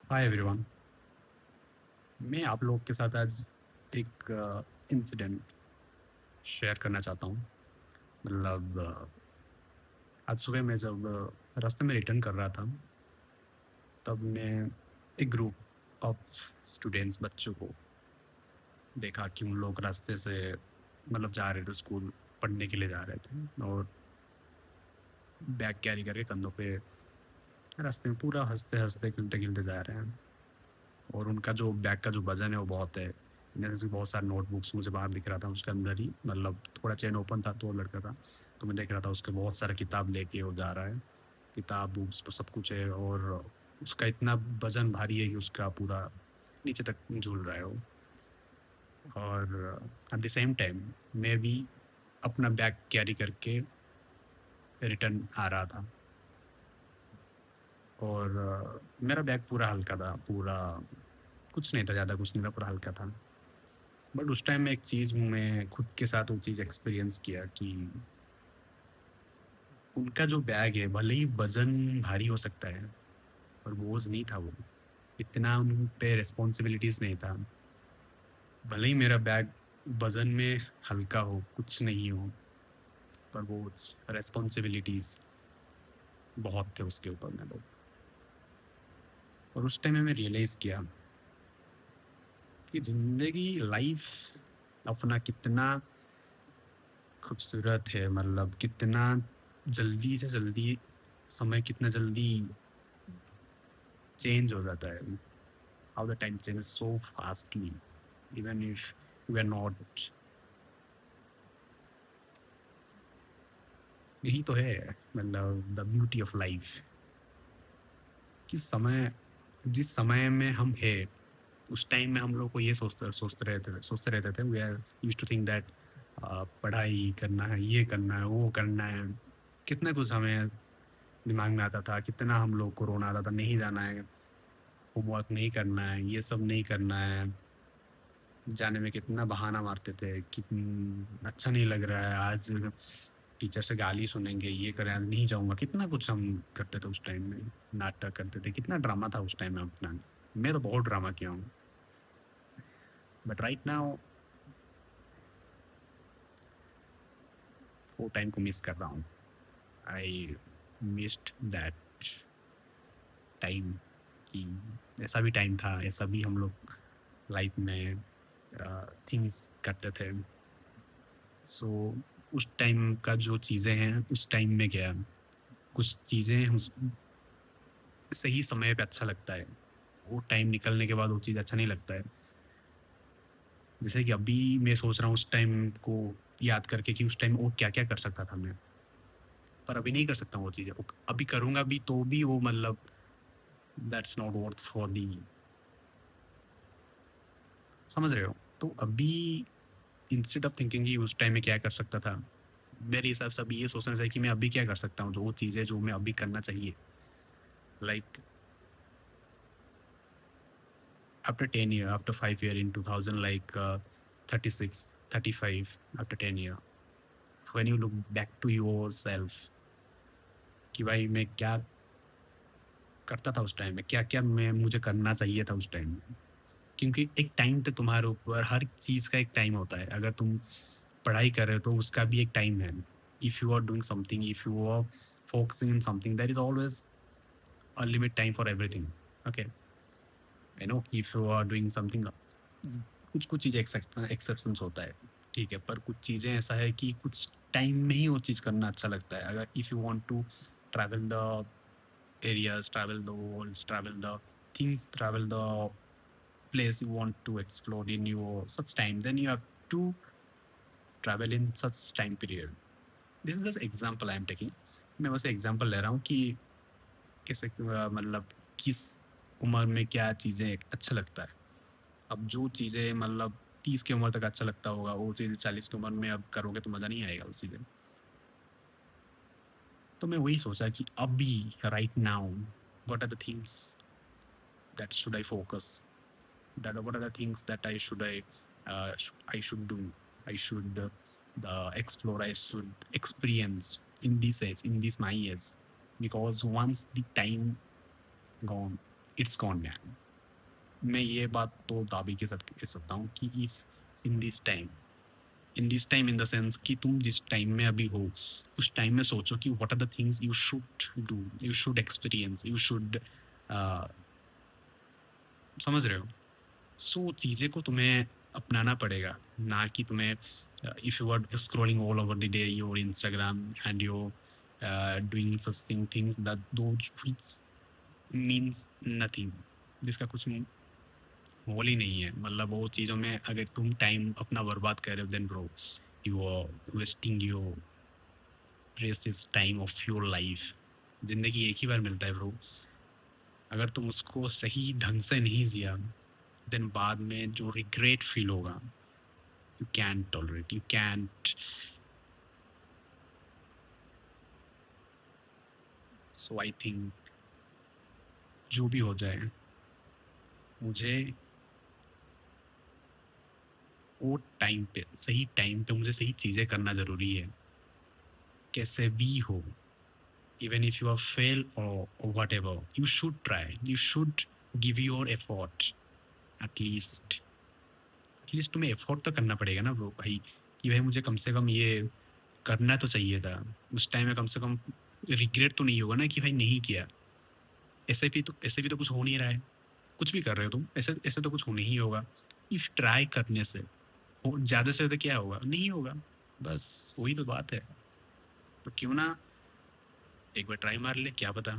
Hi everyone. मैं आप लोग के साथ आज एक इंसिडेंट शेयर करना चाहता हूँ। मतलब आज सुबह मैं जब रास्ते में रिटर्न कर रहा था, तब मैं एक ग्रुप ऑफ स्टूडेंट्स बच्चों को देखा कि उन लोग रास्ते से मतलब जा रहे थे, स्कूल पढ़ने के लिए जा रहे थे और बैग कैरी करके कंधों पे रास्ते में पूरा हंसते हंसते खिलते खिलते जा रहे हैं। और उनका जो बैग का जो वजन है वो बहुत है। जैसे बहुत सारे नोटबुक्स मुझे बाहर दिख रहा था उसके अंदर ही, मतलब थोड़ा चेन ओपन था तो लड़का था, तो मैं देख रहा था उसके बहुत सारा किताब लेके वो जा रहा है। किताब बुक्स सब कुछ है और उसका इतना वजन भारी है कि उसका पूरा नीचे तक झूल रहा है वो। और एट द सेम टाइम मैं भी अपना बैग कैरी करके रिटर्न आ रहा था। और मेरा बैग पूरा हल्का था, पूरा कुछ नहीं था, ज़्यादा कुछ नहीं था, पूरा हल्का था। बट उस टाइम में एक चीज़ मैं खुद के साथ वो चीज़ एक्सपीरियंस किया कि उनका जो बैग है भले ही वज़न भारी हो सकता है, पर बोझ नहीं था वो। इतना उन पे रिस्पॉन्सिबिलिटीज़ नहीं था। भले ही मेरा बैग वज़न में हल्का हो, कुछ नहीं हो, पर वो रिस्पॉन्सिबिलिटीज़ बहुत थे उसके ऊपर में लोग। और उस टाइम में मैं रियलाइज़ किया कि ज़िंदगी लाइफ अपना कितना खूबसूरत है, मतलब कितना जल्दी से जल्दी समय कितना जल्दी चेंज हो जाता है। How the time changes so fastly even if we are not. यही तो है, मतलब द ब्यूटी ऑफ लाइफ कि समय, जिस समय में हम है उस टाइम में हम लोग को ये सोचते रहते थे we are used to think that पढ़ाई करना है, ये करना है, वो करना है। कितना कुछ हमें दिमाग में आता था, कितना हम लोग को रोना आता था, नहीं जाना है, होमवर्क नहीं करना है, ये सब नहीं करना है। जाने में कितना बहाना मारते थे कि अच्छा नहीं लग रहा है आज, टीचर से गाली सुनेंगे, ये करें, आज नहीं जाऊंगा। कितना कुछ हम करते थे उस टाइम में, नाटक करते थे, कितना ड्रामा था उस टाइम में अपना। मैं तो बहुत ड्रामा किया हूँ। बट राइट नाउ वो टाइम को मिस कर रहा हूँ। आई मिस्ड दैट टाइम कि ऐसा भी टाइम था, ऐसा भी हम लोग लाइफ में थिंग्स करते थे। सो उस टाइम का जो चीज़ें हैं उस टाइम में क्या, कुछ चीज़ें सही समय पे अच्छा लगता है, वो टाइम निकलने के बाद वो चीज़ अच्छा नहीं लगता है। जैसे कि अभी मैं सोच रहा हूँ उस टाइम को याद करके कि उस टाइम वो क्या क्या कर सकता था मैं, पर अभी नहीं कर सकता हूँ वो चीज़ें। अभी करूँगा भी तो भी वो मतलब that's not worth for the, समझ रहे हो? तो अभी इंस्टेड ऑफ थिंकिंग कि उस टाइम में क्या कर सकता था, मेरे हिसाब से अभी ये सोचना चाहिए कि मैं अभी क्या कर सकता हूँ, जो वो चीज़ें जो मैं अभी करना चाहिए। Like after 10 year, after 5 year in 2000, like 36, 35, after 10 year, when you look back to yourself कि भाई मैं क्या करता था उस टाइम में, क्या क्या मैं मुझे करना चाहिए था उस टाइम में। क्योंकि एक टाइम तो तुम्हारे ऊपर हर चीज़ का एक टाइम होता है। अगर तुम पढ़ाई कर रहे हो तो उसका भी एक टाइम है। If you are doing something, if you are focusing in something, there is always a limit time for everything. Okay, I know if you are doing something, कुछ कुछ चीज़ें एक्सेप्शंस होता है, ठीक है, पर कुछ चीज़ें ऐसा है कि कुछ टाइम में ही वो चीज़ करना अच्छा लगता है। अगर if you want to travel the areas, travel the worlds, travel the things, travel the place you want to explore in your such time, then you have to travel in such time period. This is just example I am taking. मैं बस example ले रहा हूँ कि कैसे मतलब किस उम्र में क्या चीज़ें अच्छा लगता है। अब जो चीज़ें मतलब 30 की उम्र तक अच्छा लगता होगा, वो चीज़ें 40 की उम्र में अब करोगे तो मज़ा नहीं आएगा उस चीज़ें। तो मैं वही सोचा कि अभी right now what are the things that should I focus, that what are the things that I should do, I should explore, I should experience in these age, in these my years, because once the time gone, it's gone man. मैं ये बात तो दावे के साथ कह सकता हूँ कि if in this time in the sense कि तुम जिस टाइम में अभी हो, उस टाइम में सोचो कि what are the things you should do, you should experience, you should, समझ रहे हो? सो चीज़ें को तुम्हें अपनाना पड़ेगा, ना कि तुम्हें if you are scrolling all over the day your Instagram and your doing such things that those which means nothing, जिसका कुछ मोल ही नहीं है। मतलब वो चीज़ों में अगर तुम टाइम अपना बर्बाद कर रहे हो, then bro you are wasting your precious time of your life. ज़िंदगी एक ही बार मिलता है ब्रो, अगर तुम उसको सही ढंग से नहीं जिया, देन बाद में जो रिग्रेट फील होगा, you can't tolerate, you can't. So I think जो भी हो जाए, मुझे वो टाइम पे मुझे सही चीज़ें करना ज़रूरी है, कैसे भी हो। Even if you are fail और whatever, you should try, you should give your effort. At least at least तुम्हें एफर्ट तो करना पड़ेगा ना ब्रो भाई, कि भाई मुझे कम से कम ये करना तो चाहिए था उस टाइम में, कम से कम रिग्रेट तो नहीं होगा ना कि भाई नहीं किया। ऐसे भी तो कुछ हो नहीं रहा है, कुछ भी कर रहे हो तुम, ऐसे ऐसे तो कुछ होने ही होगा। इफ ट्राई करने से ज़्यादा से ज़्यादा क्या होगा, नहीं होगा। बस वही तो बात है। तो क्यों ना एक बार ट्राई मार ले, क्या पता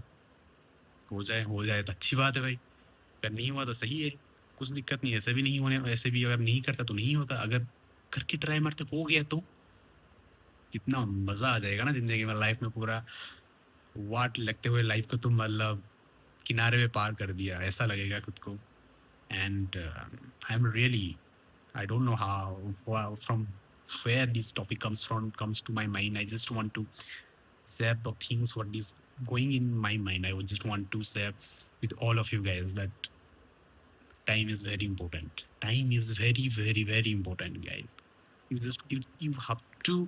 हो जाए तो अच्छी बात है भाई, अगर नहीं हुआ तो सही है, कुछ दिक्कत नहीं है। ऐसे भी नहीं होने, ऐसे भी अगर नहीं करता तो नहीं होता, अगर करके ट्राई मारते हो गया तो कितना मज़ा आ जाएगा ना ज़िंदगी में, लाइफ में पूरा वाट लगते हुए लाइफ को तुम मतलब किनारे पे पार कर दिया, ऐसा लगेगा खुद को। And I am really, I don't know from where this topic comes to my mind. I just want to share the things what is going in my mind. I would just want to share with all of you guys that time is very important. Time is very, very, very important, guys. You have to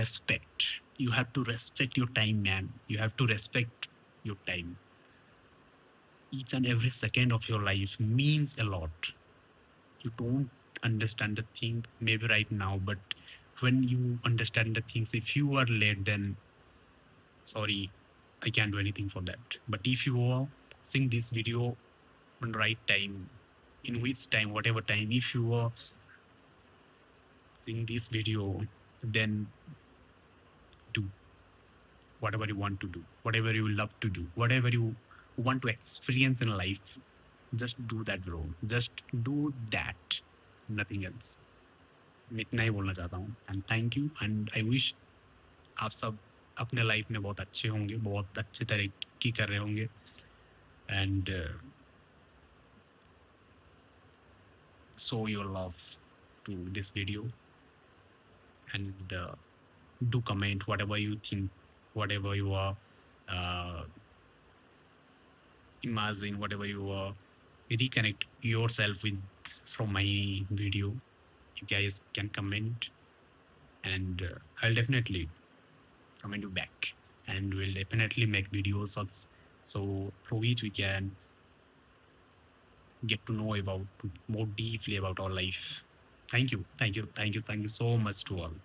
respect. You have to respect your time, man. You have to respect your time. Each and every second of your life means a lot. You don't understand the thing maybe right now, but when you understand the things, if you are late, then sorry, I can't do anything for that. But if you are seeing this video on right time, in which time, whatever time, if you are seeing this video, then do whatever you want to do, whatever you love to do, whatever you want to experience in life, just do that, bro. Just do that, nothing else. मैं इतना ही बोलना चाहता हूँ, and thank you, and I wish आप सब अपने life में बहुत अच्छे होंगे, बहुत अच्छे तरक्की कर रहे होंगे, and show your love to this video, and do comment whatever you think, whatever you are uh, imagine, whatever you are reconnect yourself with from my video. You guys can comment, and I'll definitely comment you back, and we'll definitely make videos so through which we can get to know about more deeply about our life. Thank you so much to all.